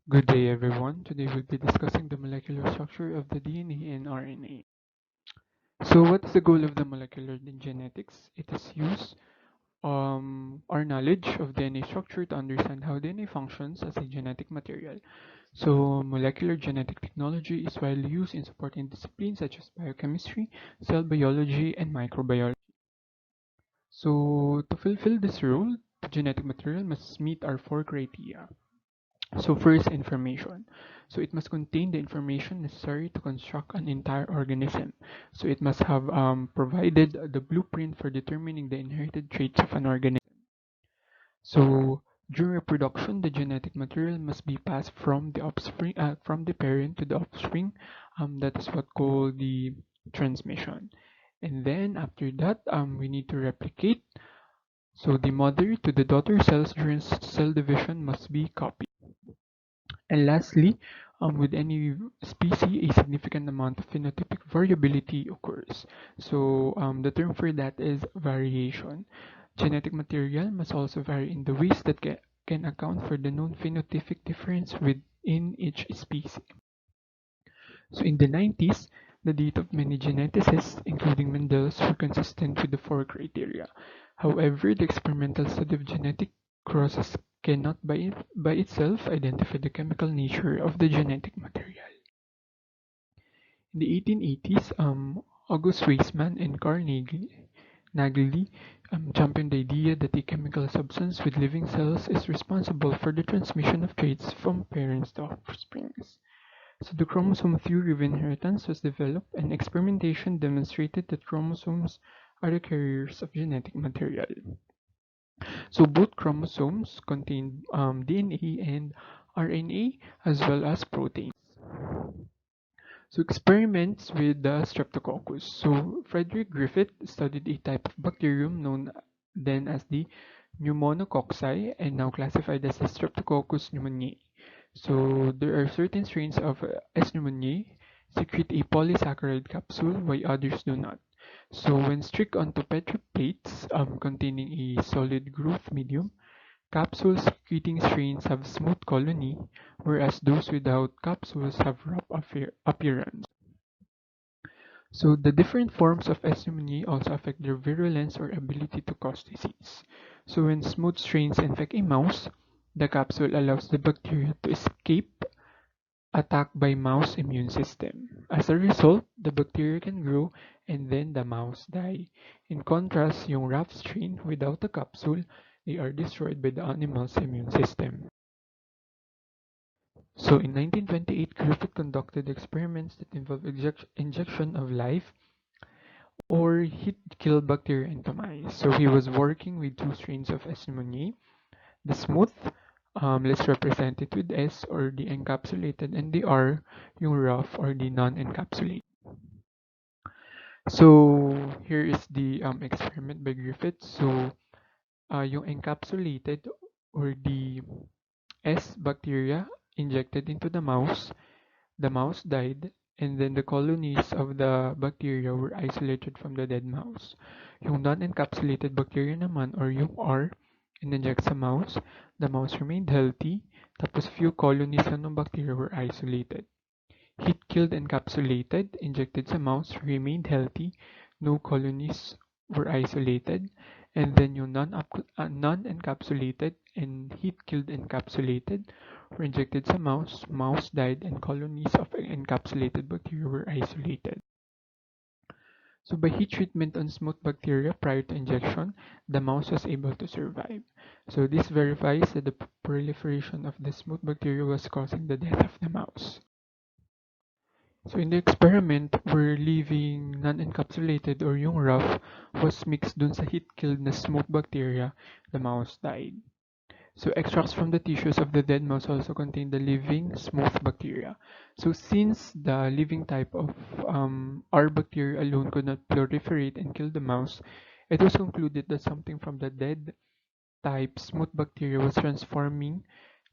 Good day, everyone. Today we'll be discussing the molecular structure of the DNA and RNA. So, what is the goal of the molecular genetics? It is use our knowledge of DNA structure to understand how DNA functions as a genetic material. So, molecular genetic technology is widely used in supporting disciplines such as biochemistry, cell biology, and microbiology. So, to fulfill this role, the genetic material must meet our four criteria. So first, information. So it must contain the information necessary to construct an entire organism. So it must have provided the blueprint for determining the inherited traits of an organism. So during reproduction, the genetic material must be passed from the offspring, from the parent to the offspring. That is what called the transmission. And then after that, we need to replicate. So the mother to the daughter cells during cell division must be copied. And lastly, with any species, a significant amount of phenotypic variability occurs. So the term for that is variation. Genetic material must also vary in the ways that can account for the known phenotypic difference within each species. So in the 90s, the data of many geneticists, including Mendel's, were consistent with the four criteria. However, the experimental study of genetic crosses cannot by itself identify the chemical nature of the genetic material. In the 1880s, August Weismann and Carl Nageli championed the idea that a chemical substance with living cells is responsible for the transmission of traits from parents to offspring. So the chromosome theory of inheritance was developed, and experimentation demonstrated that chromosomes are the carriers of genetic material. So both chromosomes contain DNA and RNA as well as proteins. So experiments with the Streptococcus. So Frederick Griffith studied a type of bacterium known then as the pneumococci and now classified as the Streptococcus pneumoniae. So there are certain strains of S. pneumoniae secrete a polysaccharide capsule while others do not. So when strict onto Petri plates containing a solid growth medium, capsules secreting strains have smooth colony, whereas those without capsules have rough appearance. So the different forms of S. pneumoniae also affect their virulence or ability to cause disease. So when smooth strains infect a mouse, the capsule allows the bacteria to escape attack by mouse immune system. As a result, the bacteria can grow and then the mouse die. In contrast, yung rough strain without a capsule, they are destroyed by the animal's immune system. So in 1928, Griffith conducted experiments that involved injection of live or heat-killed bacteria into mice. So he was working with two strains of S. pneumoniae, the smooth, let's represent it with S, or the encapsulated, and the R, yung rough or the non-encapsulated. So here is the experiment by Griffith. So yung encapsulated or the S bacteria injected into the mouse died, and then the colonies of the bacteria were isolated from the dead mouse. Yung non-encapsulated bacteria naman or yung R, in-inject sa mouse, the mouse remained healthy, tapos few colonies ng bacteria were isolated. Heat-killed encapsulated, injected sa mouse, remained healthy, no colonies were isolated, and then yung non-encapsulated and heat-killed encapsulated were injected sa mouse died, and colonies of encapsulated bacteria were isolated. So by heat treatment on smooth bacteria prior to injection, the mouse was able to survive. So this verifies that the proliferation of the smooth bacteria was causing the death of the mouse. So in the experiment, where leaving non-encapsulated or yung rough was mixed dun sa heat-killed na smooth bacteria, the mouse died. So extracts from the tissues of the dead mouse also contain the living smooth bacteria. So since the living type of R bacteria alone could not proliferate and kill the mouse, it was concluded that something from the dead type smooth bacteria was transforming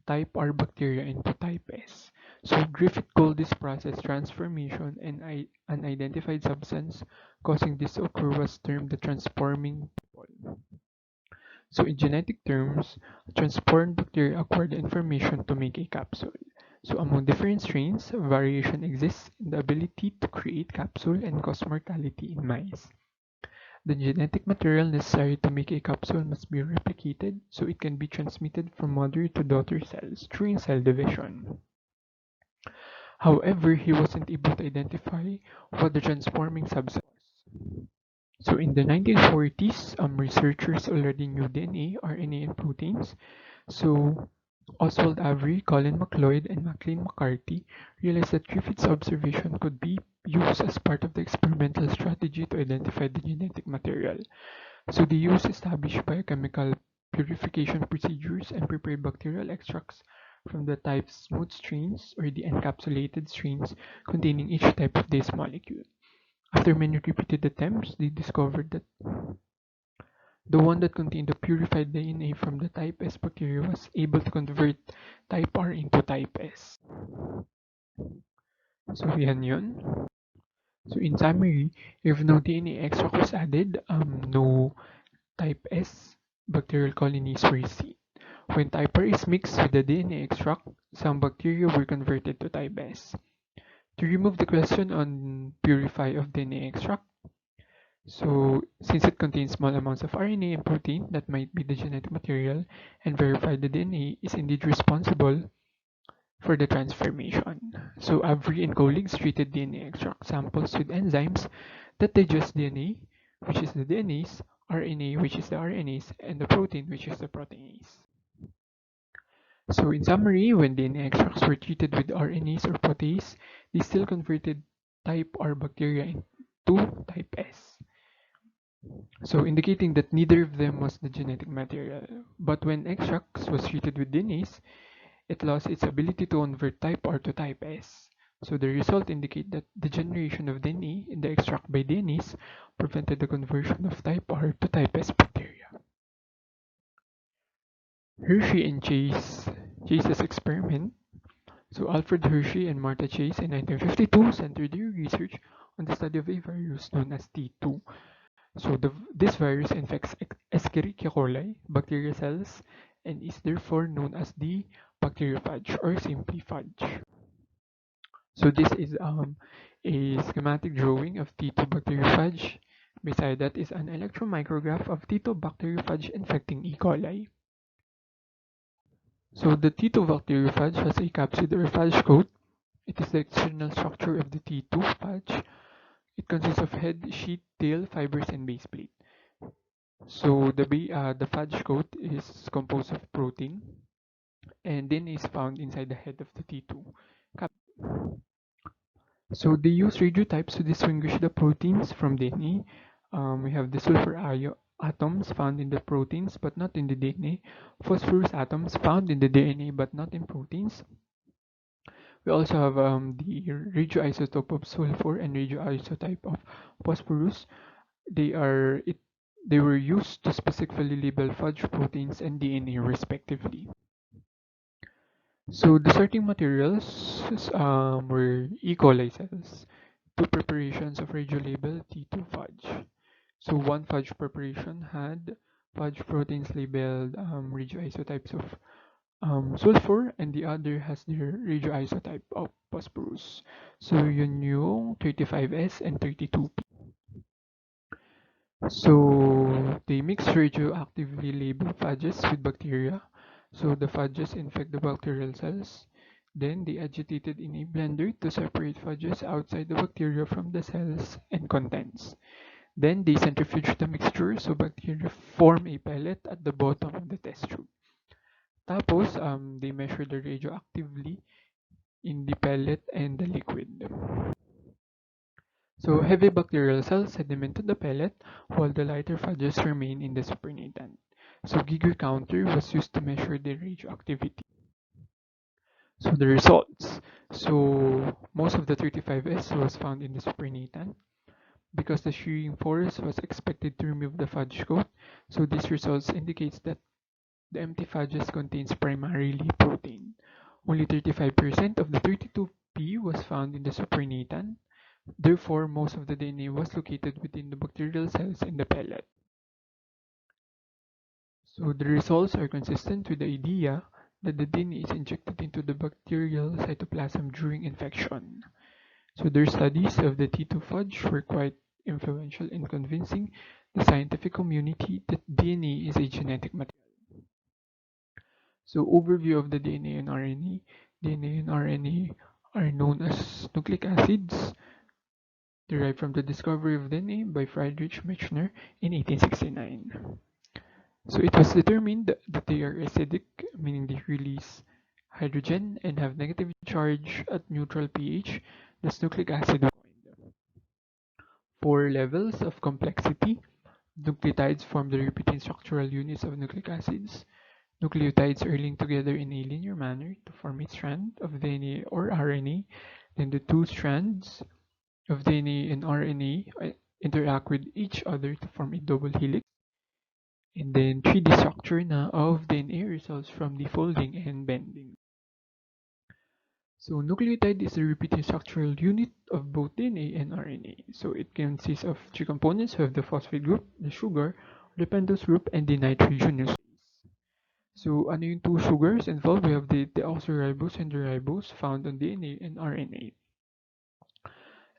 type R bacteria into type S. So Griffith called this process transformation, and an identified substance causing this to occur was termed the transforming people. So in genetic terms, transformed bacteria acquire the information to make a capsule. So among different strains, variation exists in the ability to create capsule and cause mortality in mice. The genetic material necessary to make a capsule must be replicated so it can be transmitted from mother to daughter cells during cell division. However, he wasn't able to identify what the transforming substance was. So in the 1940s, researchers already knew DNA, RNA, and proteins. So Oswald Avery, Colin MacLeod, and Maclean McCarthy realized that Griffith's observation could be used as part of the experimental strategy to identify the genetic material. So they used established biochemical purification procedures and prepared bacterial extracts from the type smooth strains or the encapsulated strains containing each type of this molecule. After many repeated attempts, they discovered that the one that contained the purified DNA from the type S bacteria was able to convert type R into type S. So yan yun. So in summary, if no DNA extract was added, no type S bacterial colonies were seen. When type R is mixed with the DNA extract, some bacteria were converted to type S. To remove the question on purify of DNA extract, so since it contains small amounts of RNA and protein that might be the genetic material, and verify the DNA is indeed responsible for the transformation. So Avery and colleagues treated DNA extract samples with enzymes that digest DNA, which is the DNase, RNA, which is the RNase, and the protein, which is the proteinase. So in summary, when DNA extracts were treated with RNase or protease, they still converted type R bacteria into type S. So indicating that neither of them was the genetic material. But when extracts was treated with DNase, it lost its ability to convert type R to type S. So the result indicate that the generation of DNA in the extract by DNase prevented the conversion of type R to type S bacteria. Hershey and Chase's experiment. So Alfred Hershey and Martha Chase in 1952 centered their research on the study of a virus known as T2. So this virus infects Escherichia coli bacteria cells and is therefore known as the bacteriophage or simply phage. So this is a schematic drawing of T2 bacteriophage. Beside that is an electron micrograph of T2 bacteriophage infecting E. coli. So the T2 bacteriophage has a capsid or phage coat. It is the external structure of the T2 phage. It consists of head, sheet, tail, fibers, and base plate. So the phage coat is composed of protein and then is found inside the head of the T2. So they use radiotypes to distinguish the proteins from DNA. We have the sulfur atoms found in the proteins but not in the DNA, phosphorus atoms found in the DNA but not in proteins. We also have the radioisotope of sulfur and radioisotope of phosphorus. They are it they were used to specifically label phage proteins and DNA respectively. So the starting materials were E. coli cells, two preparations of radiolabeled T2 fudge. So one fudge preparation had fudge proteins labeled radioisotopes of sulfur and the other has the radioisotope of phosphorus. So yun yung 35S and 32P. So they mix radioactively labeled phages with bacteria. So the phages infect the bacterial cells. Then they agitate it in a blender to separate phages outside the bacteria from the cells and contents. Then they centrifuge the mixture so bacteria form a pellet at the bottom of the test tube. Tapos, they measure the radioactively in the pellet and the liquid. So heavy bacterial cells sediment to the pellet while the lighter phages remain in the supernatant. So Geiger counter was used to measure the radioactivity. So the results. So most of the 35S was found in the supernatant because the shearing force was expected to remove the phage coat. So these results indicates that the empty phages contains primarily protein. Only 35% of the 32P was found in the supernatant. Therefore, most of the DNA was located within the bacterial cells in the pellet. So the results are consistent with the idea that the DNA is injected into the bacterial cytoplasm during infection. So their studies of the T2 were quite influential in convincing the scientific community that DNA is a genetic material. So overview of the DNA and RNA. DNA and RNA are known as nucleic acids, derived from the discovery of DNA by Friedrich Mechner in 1869. So it was determined that they are acidic, meaning they release hydrogen and have negative charge at neutral pH. Thus nucleic acid was coined. 4 levels of complexity. Nucleotides form the repeating structural units of nucleic acids. Nucleotides are linked together in a linear manner to form a strand of DNA or RNA. Then the two strands of DNA and RNA interact with each other to form a double helix. And then 3D structure na of DNA results from the folding and bending. So nucleotide is the repeating structural unit of both DNA and RNA. So it consists of 3 components. We have the phosphate group, the sugar, the pentose group, and the nitrogenous base. So ano yung 2 sugars involved? We have the deoxyribose and the ribose found on DNA and RNA.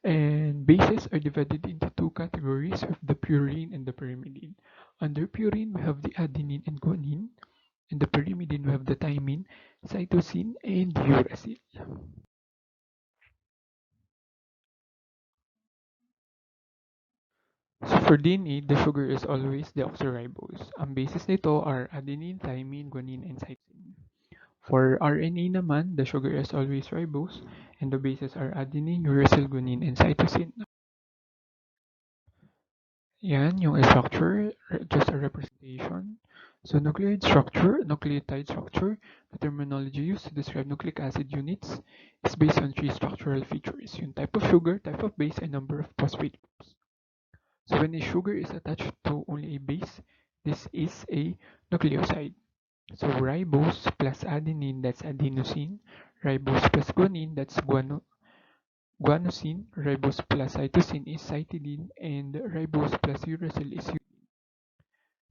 And bases are divided into 2 categories of the purine and the pyrimidine. Under purine, we have the adenine and guanine. In the pyrimidine, we have the thymine, cytosine, and uracil. So for DNA, the sugar is always deoxyribose. Ang bases nito are adenine, thymine, guanine, and cytosine. For RNA naman, the sugar is always ribose, and the bases are adenine, uracil, guanine, and cytosine. Yan, yung structure, just a representation. So nucleotide structure, the terminology used to describe nucleic acid units is based on 3 structural features, yung type of sugar, type of base, and number of phosphate groups. So when a sugar is attached to only a base, this is a nucleoside. So ribose plus adenine, that's adenosine. Ribose plus guanine, that's guanosine. Ribose plus cytosine is cytidine. And ribose plus uracil is urine.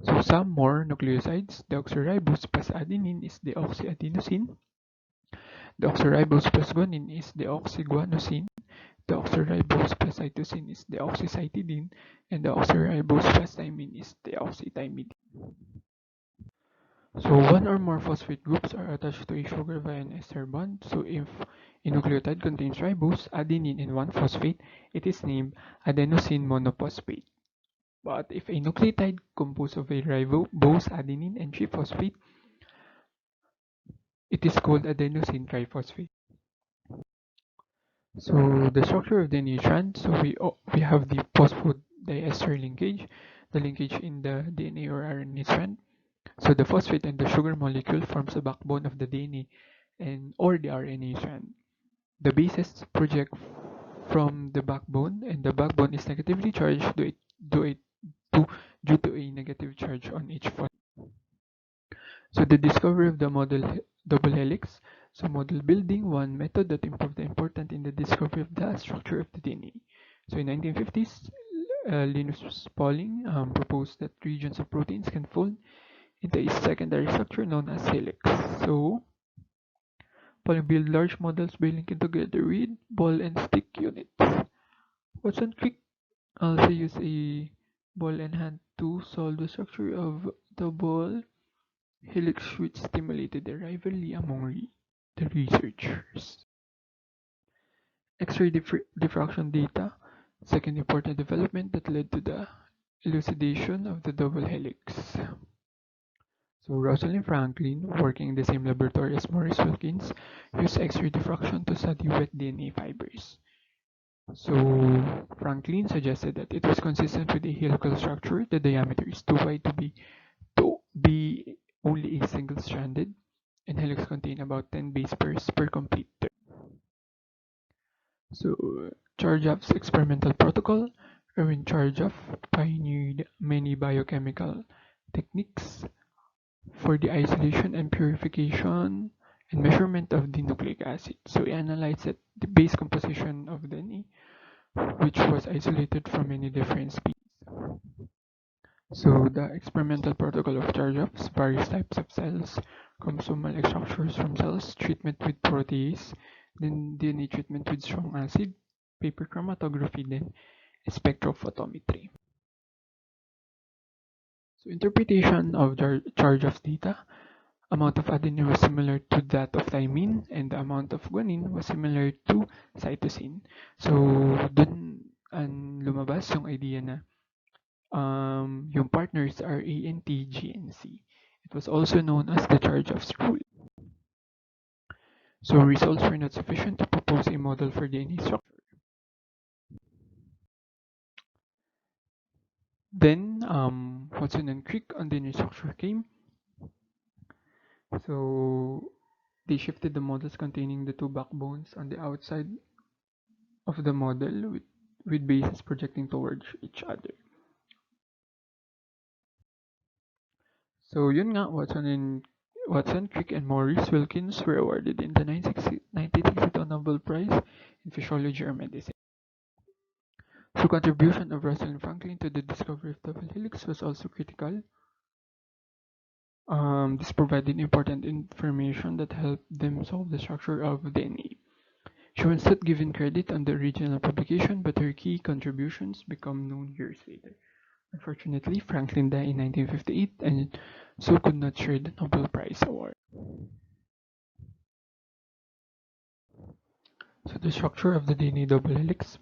So some more nucleosides, deoxyribose plus adenine is deoxyadenosine. Deoxyribose plus guanine is deoxyguanosine. Deoxyribose plus cytosine is deoxycytidine. And deoxyribose plus thymine is deoxythymidine. So one or more phosphate groups are attached to a sugar via an ester bond. So if a nucleotide contains ribose, adenine, and 1 phosphate, it is named adenosine monophosphate. But if a nucleotide composed of a ribose, adenine, and 3 phosphate, it is called adenosine triphosphate. So the structure of the DNA strand. So we have the phosphodiester linkage, the linkage in the DNA or RNA strand. So the phosphate and the sugar molecule forms the backbone of the DNA or the RNA strand. The bases project from the backbone, and the backbone is negatively charged due to a negative charge on each phosphate. So the discovery of the double helix. So model building, one method that improved the important in the discovery of the structure of the DNA. So in 1950s, Linus Pauling proposed that regions of proteins can fold into a secondary structure known as helix. So Pauling built large models by linking together with ball and stick units. What's on quick? Also use a ball and hand to solve the structure of the ball helix, which stimulated the rivalry among the researchers. X-ray diffraction data, second important development that led to the elucidation of the double helix. So Rosalind Franklin, working in the same laboratory as Maurice Wilkins, used X-ray diffraction to study wet DNA fibers. So Franklin suggested that it was consistent with a helical structure. The diameter is too wide to be only a single-stranded, and helix contain about 10 base pairs per complete term. So Chargaff's experimental protocol. Erwin Chargaff pioneered many biochemical techniques for the isolation and purification and measurement of the nucleic acid. So he analyzed the base composition of DNA, which was isolated from many different species. So the experimental protocol of charge-offs, various types of cells, chromosomal structures from cells, treatment with protease, then DNA treatment with strong acid, paper chromatography, then spectrophotometry. So interpretation of charge-offs data, amount of adenine was similar to that of thymine and the amount of guanine was similar to cytosine. So dun ang lumabas yung idea na yung partners are A and T, G and C. It was also known as the charge-offs rule. So results were not sufficient to propose a model for DNA structure. Then Watson and Crick on DNA structure came. So they shifted the models containing the two backbones on the outside of the model with bases projecting towards each other. So yun nga, Watson, Crick, and Maurice Wilkins were awarded in the 1962 Nobel Prize in Physiology or Medicine. So contribution of Russell and Franklin to the discovery of double helix was also critical. This provided important information that helped them solve the structure of DNA. She was not given credit on the original publication, but her key contributions become known years later. Unfortunately, Franklin died in 1958 and so could not share the Nobel Prize award. So the structure of the DNA double helix.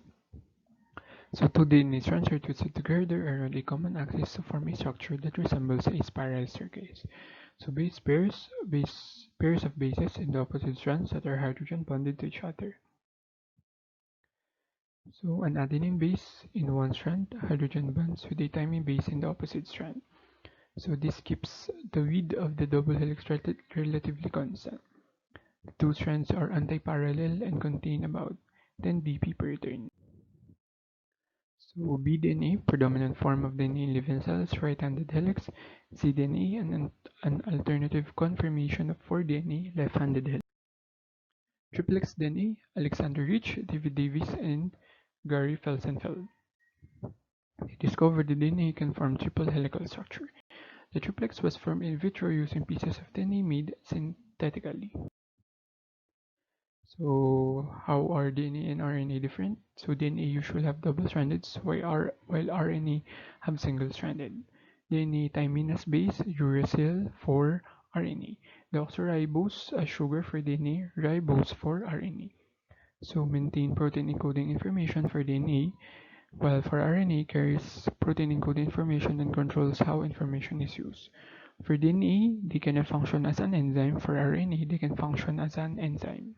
So two DNA strands are twisted together around a common axis to form a structure that resembles a spiral staircase. So pairs of bases in the opposite strands that are hydrogen bonded to each other. So an adenine base in one strand, hydrogen bonds with a thymine base in the opposite strand. So this keeps the width of the double helix relatively constant. The two strands are antiparallel and contain about 10 dp per turn. So bDNA, predominant form of DNA in living cells, right-handed helix, cDNA, and an alternative conformation of 4-DNA, left-handed helix. Triplex DNA, Alexander Rich, David Davis, and Gary Felsenfeld. They discovered the DNA can form triple helical structure. The triplex was formed in vitro using pieces of DNA made synthetically. So how are DNA and RNA different? So DNA usually have double-stranded, while RNA have single-stranded. DNA thymine base, uracil for RNA. Deoxyribose as sugar for DNA, ribose for RNA. So maintain protein encoding information for DNA, while for RNA carries protein encoding information and controls how information is used. For DNA, they cannot function as an enzyme. For RNA, they can function as an enzyme.